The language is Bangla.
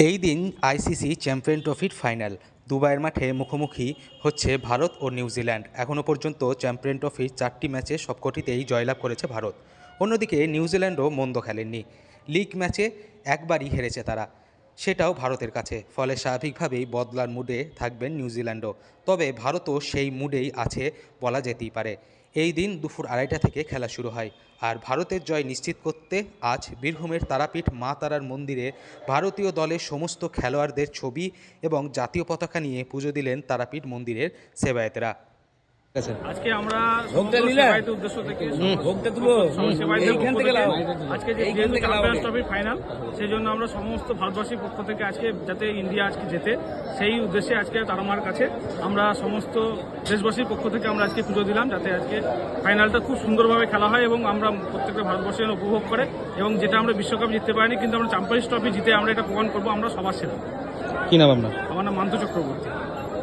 এই দিন আইসিসি চ্যাম্পিয়ন ট্রফির ফাইনাল। দুবাইয়ের মাঠে মুখোমুখি হচ্ছে ভারত ও নিউজিল্যান্ড। এখনও পর্যন্ত চ্যাম্পিয়ন ট্রফির 4টি ম্যাচে সবকটিতেই জয়লাভ করেছে ভারত। অন্যদিকে নিউজিল্যান্ডও মন্দ খেলেননি। লিগ ম্যাচে একবারই হেরেছে তারা, সেটাও ভারতের কাছে। ফলে স্বাভাবিকভাবেই বদলার মুডে থাকবেন নিউজিল্যান্ডও। তবে ভারতও সেই মুডেই আছে বলা যেতেই পারে। এই দিন দুপুর 2:30 থেকে খেলা শুরু হয়। আর ভারতের জয় নিশ্চিত করতে আজ বীরভূমের তারাপীঠ মা তারার মন্দিরে ভারতীয় দলের সমস্ত খেলোয়াড়দের ছবি এবং জাতীয় পতাকা নিয়ে পুজো দিলেন তারাপীঠ মন্দিরের সেবায়েতেরা। আজকে আমরা সেবায়েতের উদ্দেশ্য থেকে সেবায়েতের পক্ষ থেকে আজকে যেহেতু চ্যাম্পিয়ন্স ট্রফির ফাইনাল, সেই জন্য আমরা সমস্ত ভারতবাসীর পক্ষ থেকে আজকে যাতে ইন্ডিয়া আজকে জেতে সেই উদ্দেশ্যে আজকে তারামার কাছে আমরা সমস্ত দেশবাসীর পক্ষ থেকে আমরা আজকে পুজো দিলাম, যাতে আজকে ফাইনালটা খুব সুন্দরভাবে খেলা হয় এবং আমরা প্রত্যেকটা ভারতবর্ষী উপভোগ করে, এবং যেটা আমরা বিশ্বকাপ জিততে পারিনি কিন্তু আমরা চ্যাম্পিয়ন্স ট্রফি জিতে আমরা এটা প্রমাণ করবো আমরা সবার সেরা। কি নাম আপনার? আমার নাম মান্তু চক্রবর্তী।